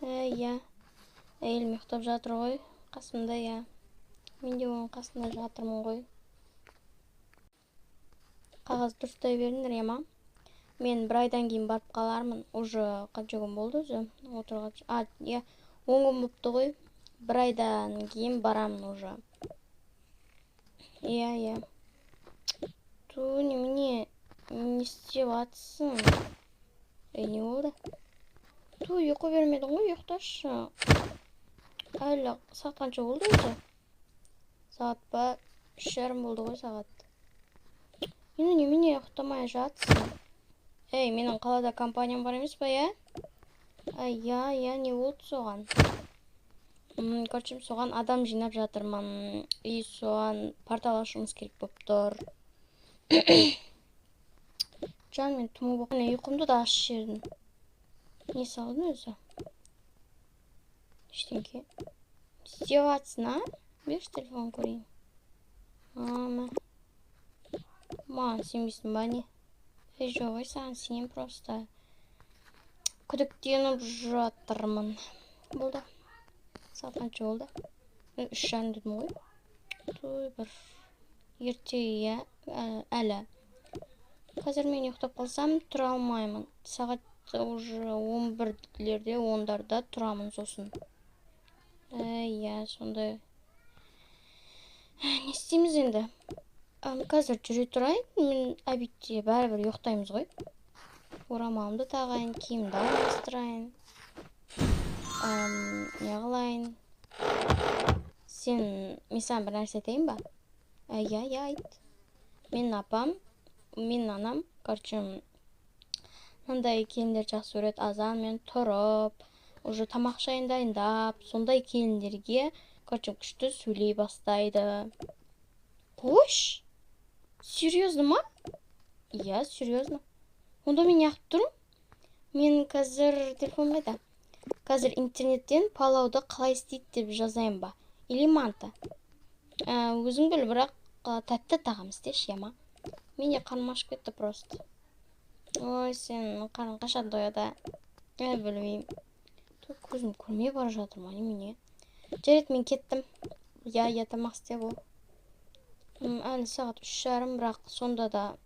Иә. Әйелім ұйықтап жатыр ғой. Қасымда, иә. Мен де оның қасында жатырмын ғой. Қағаз дұрыстай беріңдер, ема. Мен бір айдан кейін барып қалармын. Уже қанша күн болды өзі? Отырғанша. Иә. 10 күн болыпты ғой. Бір айдан кейін барамын уже. Иә. Ту, немене? Не істеп атсың? Не болды? Ту, ұйқы бермедің ғой, ұйықташы. Әлі сағат қанша болды өзі? Сағат ба? 3:30 болды ғой сағат. Енді немене ұйықтамай жатсың? Менің қалада компаниям бар емес па, иә? Иә, не болды соған? Короче, соған адам жинап жатырмын. И соған портал ашуымыз керек болып тұр. Жан, мен тұмы болып. Ұйқымды да ашып жібердім. Не салдың өзі? Ештеңке. Істеп атсың, а? Берші телефон көрейін. Маған сенбейсің ба не? Жоқ, саған сенем просто. Күдіктеніп жатырмын. Болды. Сағат қанша болды? 3:30 дедім ғой. Той бір ерте, иә, әлі. Қазір мен ұйықтап қалсам тұра алмаймын. Сағат уже 11-лерде, 10-дарда тұрамын сосын. Иә, сондай. Не істейміз енді? Қазір жүре тұрайын. Мен обедте бәрібір ұйықтаймыз ғой. Орамалымды тағайын, киімді алмастырайын. Не қылайын? Мен саған бір нәрсе айтайын ба? Иә, айт. Менің апам, менің анам, короче, мынандай келіндер жақсы көреді. Азанмен тұрып, уже тамақ шайын дайындап, сондай келіндерге, короче, күшті сөйлей бастайды. Қош? Серьезно ма? Иә, серьезно. Онда мен яқып тұрмын? Мен қазір телефон қайда? Қазір интернеттен палауды қалай істейді деп жазайын ба? Или манты? Өзің біл, бірақ тәтті тағам істеші, ема. Менде қарным ашып кетті просто. Ой, сен қарның қашан дояды? Білмеймін. Көзім көрмей бара жатыр ма, немене? Жарайды, мен кеттім. Я тамақ істеп ол. Әлі сағат 3:30, бірақ сонда да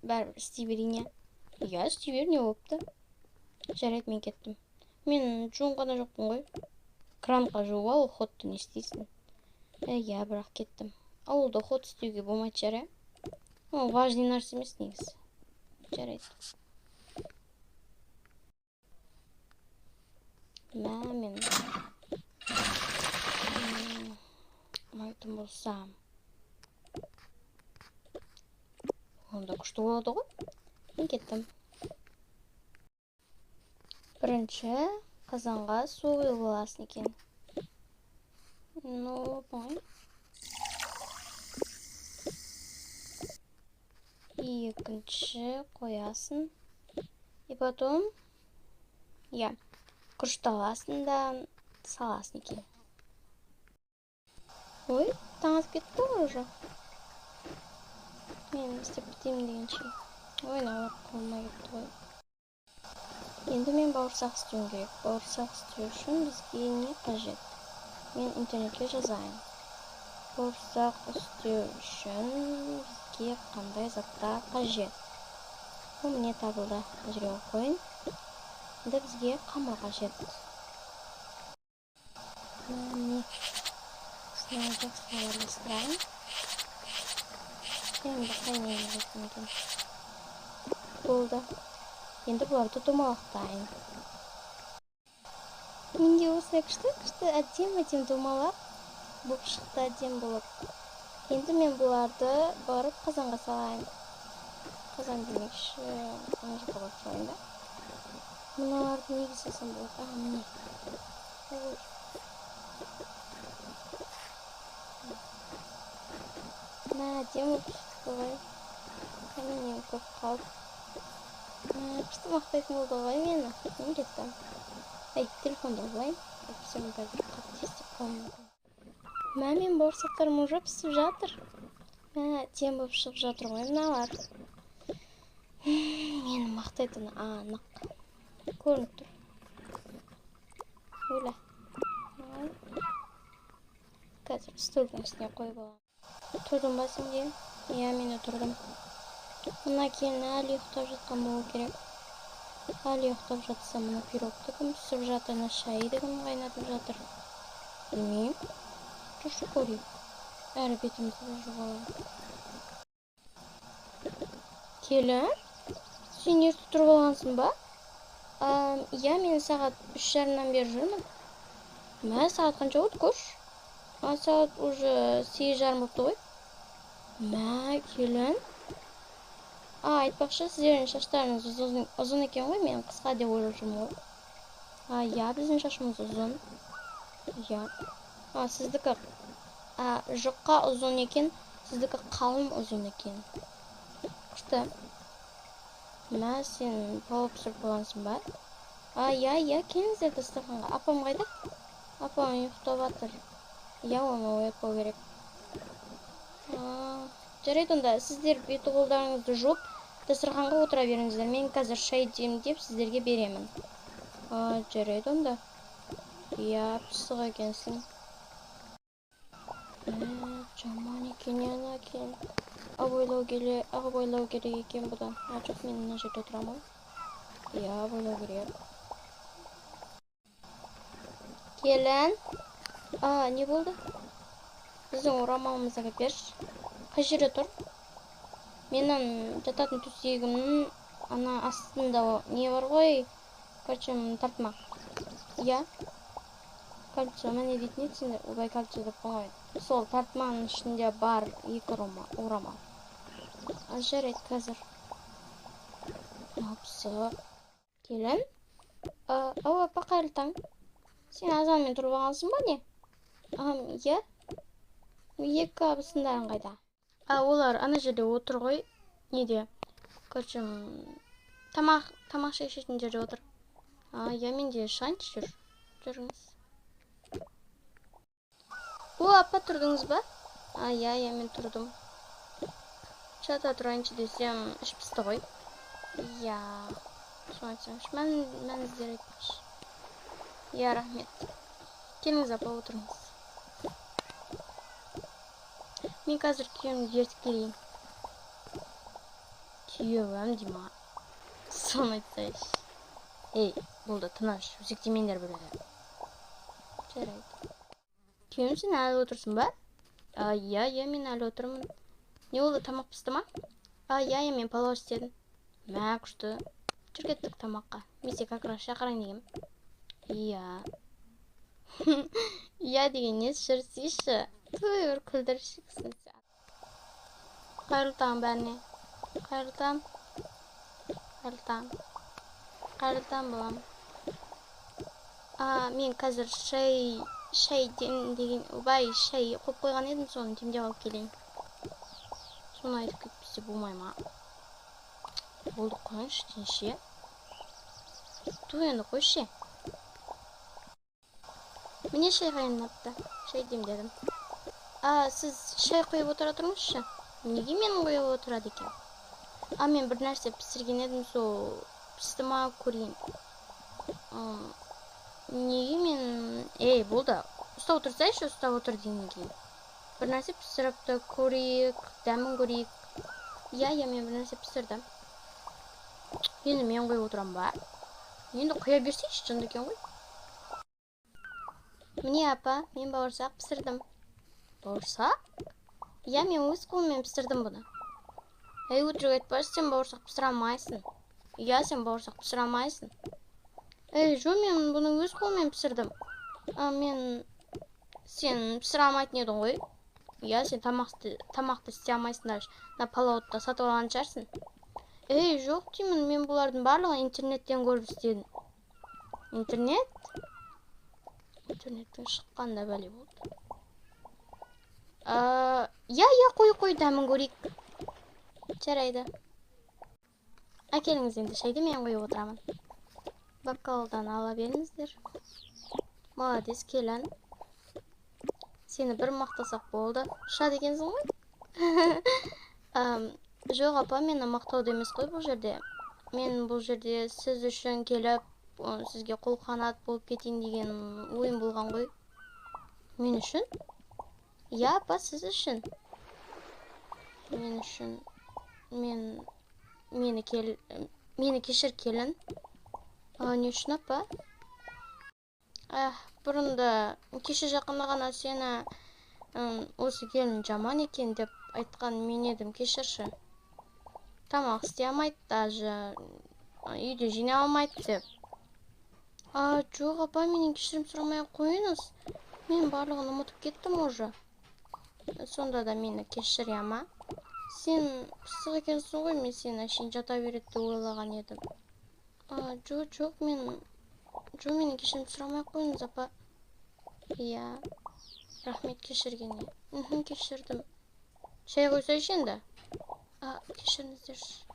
бәрібір істей берейін, иә, істей бер, не болыпты? Жарайды, мен кеттім. Мен жуынғанда жоқпын ғой. Кранға жууға ол ходты не істейсің? Иә, бірақ кеттім. Ауылда ход істеуге болмайды, жара. Ол важный нәрсе емес негізі. Жарайды. Мен айтым болсам. Онда күшті болады ғой. Мен кеттім. Бірінші қазанға су құйып аласың екен. Бой. Екінші қоясың. И потом, иә, күрішті аласың да саласың екен. Ой, таң атып кетті ғой уже. Мен істеп бітеймін дегенше. Ой, нағылап қолыма кетті ғой. Енді мен бауырсақ істеуім керек. Бауырсақ істеу үшін бізге не қажет? Мен интернетке жазайын. Бауырсақ істеу үшін бізге қандай заттар қажет? Бұл міне табылды. Жерге қойын. Енді бізге қамыр қажет. Міне. Осыны жақсы араластырайын. Енді қайнайын жеттім екен. Болды. Енді бұларды домалақтайын. Менде осылай күшті әдем домалақ болып шықты, әдем болып. Енді мен бұларды барып қазанға салайын. Қазан демекші, ана жаққа барып салайын да. Мыналарды неге салсам болады? Міне. Әдем болып шықты ғой. Кәменен көп қалып. Күшті мақтайтын болды ғой мені. Мен кеттім. Телефонды ұрлайын. Сен бәлді қатты естеп қалмайды. Мен бауырсақтарым уже пісіп жатыр. Әдем болып шығып жатыр ғой мыналар. Мені мақтайтыны анық. Көрініп тұр. Ойлай. Қазір столдың үстіне қойып аламын. Тұрдың ба сенде? Иә, мен тұрдым. Мына келін әлі ұйықтап жатқан болу керек. Әлі ұйықтап жатса, мына пирогты кім пісіріп жатыр, мына шайды кім қайнатып жатыр? Білмеймін. Тұршы көрейік. Әрі бетімізді жұғалап. Келін, сен ерте тұрып алғансың ба? Иә, мен сағат 3:30-нан бері жүрмін. Мә, сағат қанша болды, көрші? Сағат уже 8:30 болыпты ғой. Мә, келін. Айтпақшы, сіздердің шаштарыңыз ұзын екен ғой, мен қысқа деп ойлап жүрмін ғой. Иә, біздің шашымыз ұзын. Иә. Сіздікі жұқа ұзын екен, сіздікі қалың ұзын екен. Күшті. Мә, сен палау пісіріп қойғансың ба? Иә, келіңіздер дастарханға. Апам қайда? Апам ұйықтап жатыр. Иә, оны оятпау керек. Жарайды онда, сіздер беті қолдарыңызды жуып, дастарханға отыра беріңіздер. Мен қазір шай демдеп сіздерге беремін. Жарайды онда. Иә, пысық екенсің. Жаман екен, ана екен. Абойлау керек екен бұдан. Жоқ, мен мына жерде отырам ғой. Иә, абойлау керек. Келін. Не болды? Біздің орамалымызды әкеп берші. Қай жерде тұр? Менің жататын төсегімнің ана астында не бар ғой? Короче, тартма. Иә. Кольцо, не дейтін еді, олай кольцо деп қоймайды. Сол тартманың ішінде бар 2 орамал. Жарайды қазір. Апсы. Келін. Апа, қайырлы таң. Сен азанмен тұрып алғансың ба не? Иә. 2 абысындарың қайда? Олар ана жерде отыр ғой. Неде? Короче, тамақ шешетін жерде отыр. Иә, менде шанч жүр. Жүріңіз. Апа, тұрдыңыз ба? Иә, мен тұрдым. Жата тұрайыншы десем, іш пісті ғой. Иә. Соны айтсаңшы, мен іздер айтпақшы. Иә, рахмет. Келіңіз, апа, отырыңыз. Мен қазір күйеуімді ертіп келейін. Күйеуім дейма. Соны айтсайшы. Болды, тыныш, өзектемеңдер біледі. Жарайды. Күйеуім, сен әлі отырсың ба? Иә, мен әлі отырмын. Не болды, тамақ пісті ма? Иә, мен палау істедім. Мә, күшті. Жүр кеттік тамаққа. Мен сені как раз шақырайын дегем. Иә. Иә деген не жүрсейші. Бір күлдіршіксің. Қайырлы таң бәріне. Қайырлы таң. Қайырлы таң болам. Мен қазір шай демдеген, шай қойып қойған едім, соны демдеп алып келейін. Соны айтып кетпесе болмай ма? Болды, қойыңшы денше. Енді қойшы. Міне шай қайнапты. Шай демдедім. Сіз шай қойып отыра тұрыңызшы. Неге менің қойып отырады екен? Мен бір нәрсе пісірген едім, сол пісті ма көрейін. Неге мен... болды. Ұстап отырсайшы, ұстап отыр дейін кейін. Бір нәрсе пісіріпті, көрейік, дәмін көрейік. Иә, мен бір нәрсе пісірдім. Енді мен қойып отырам ба? Енді қоя берсейші, жынды екен ғой. Міне, апа, мен бауырсақ пісірдім. Бауырсақ? Иә, мен өз қолыммен пісірдім бұны. Өтірік айтпашы, сен бауырсақ пісіре алмайсың. Иә, сен бауырсақ пісіре алмайсың. Жоқ, мен бұны өз қолыммен пісірдім. Сен пісіре алмайтын едің ғой. Иә, сен тамақты істей алмайсыңдар. Палауды сатып алған шығарсың. Жоқ деймін, мен бұлардың барлығын интернеттен көріп істедім. Интернет? Интернеттен шыққанда бәле болды. Иә, қой, дәмін көрейік. Жарайды. Әкеліңіз енді шайды мен қойып отырамын. Бокалдан ала беріңіздер. Молодец, келін. Сені бір мақтасақ болды. Шад екенсің ғой? Жоқ, апа, мені мақтауды емес қой бұл жерде. Мен бұл жерде сіз үшін келіп, сізге қолқанат болып кетейін деген ойым болған ғой. Мен үшін? Я, апа, сіз үшін. Мен үшін. Мені кешір, келін. Не үшін, апа? Бұрында кеше жақында ғана сені осы келін жаман екен деп айтқан мен едім, кешірші. Тамақ істей алмайды, даже үйде жинай алмайды деп. Жоқ, апа, менен кешірім сұрамай қойыңыз. Мен барлығын ұмытып кеттім уже. Сонда да мені кешір, ма? Сен пысық екенсің ғой, мен сені әшейін жата береді деп ойлаған едім. Жоқ, мені кешірім сұрамай қойыңыз, апа. Иә, рахмет кешіргеніне. Кешірдім. Шай қойсайшы енді. Кешіріңіздерші.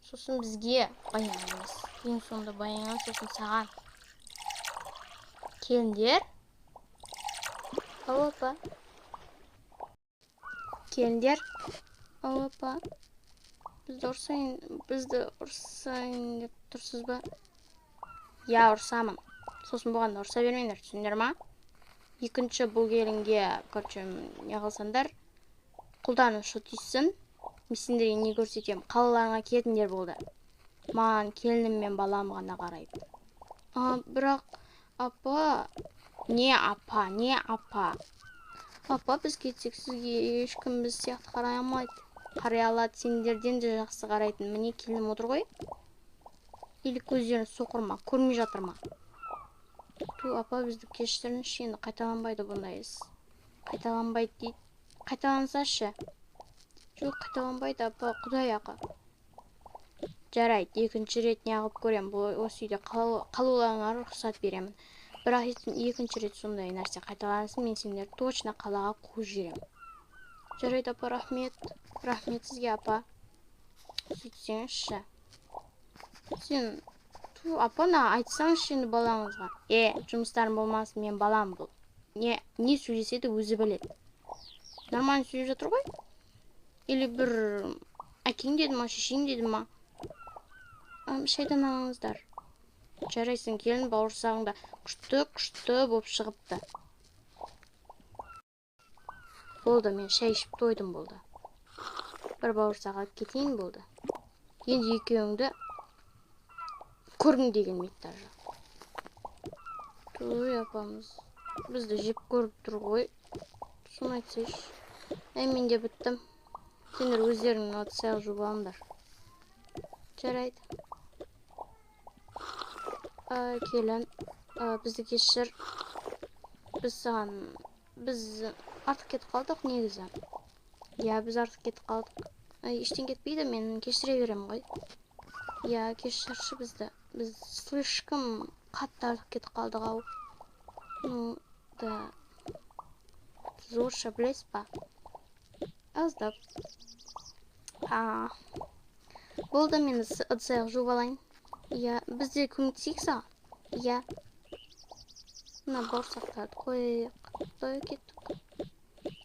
Сосын бізге баян емес. Ең соңында баян, сосын саған. Келіндер. Ау, апа. Келіндер. Ау, апа. Бізді ұрсайын деп тұрсыз ба? Я, ұрсамын. Сосын бұғанда ұрса бермеңдер, түсіндер ма? Екінші бұл келінге, не қылсандар, қолданышы түйсін. Мен сендерге не көрсетем, қалаларыңа кетіндер болды. Маған келінім мен балам ғана қарайды. Бірақ, апа... Не апа? Апа, біз кетсек сізге ешкім біз сияқты қарай алмайды. Қарай алады, сендерден де жақсы қарайтын. Міне келінім отыр ғой. Или көздерін соқыр ма, көрмей жатыр ма? Апа, бізді кешіріңізші, енді қайталанбайды бұндай іс. Қайталанбайды дейді. Қайталансашы. Жоқ, қайталанбайды, апа, құдай ақы. Жарайды, екінші рет не қылып көрем. Осы үйде қалуларыңа рұқсат беремін. Бірақ екінші рет сондай нәрсе қайталансын, мен сендер точно қалаға қуып жіберем. Жарайды, апа, рахмет. Рахмет сізге, апа. Сөйтсеңізші. Сен... Апа, айтсаңызшы енді балаңызға. Жұмыстарым болмасын, мен балам бұл. Не сөйлеседі өзі біледі. Нормально сөйлеп жатыр ғой? Или бір әкең деді ма, шешең деді ма? Шайдан алыңыздар. Жарайсың, келін бауырсағыңда күшті болып шығыпты. Болды, мен шай ішіп тойдым болды. Бір бауырсақ алып кетейін болды. Енді екеуіңді көргің де келмейді даже. Апамыз бізді жеп көріп тұр ғой. Соны айтсайшы. Мен де біттім. Сендер өздеріңнің ыдыс-аяқ жуып алыңдар. Жарайды. Келін, бізді кешір. Біз артық кетіп қалдық негізі. Я, біз артық кетіп қалдық. Ештен кетпейді, мен кешіре берем ғой. Я, кешірші бізді. Біз слишком қатты артық кетіп қалдық ау. Да. Сіз орысша білесіз ба? Аздап. Болды, мен ыдыс-аяқ жуып алайын. Я, бізде көмектесейік саған. Я. Мына бауырсақтарды қойып кеттік.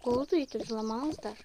Болды, өйтіп жыламаңыздар.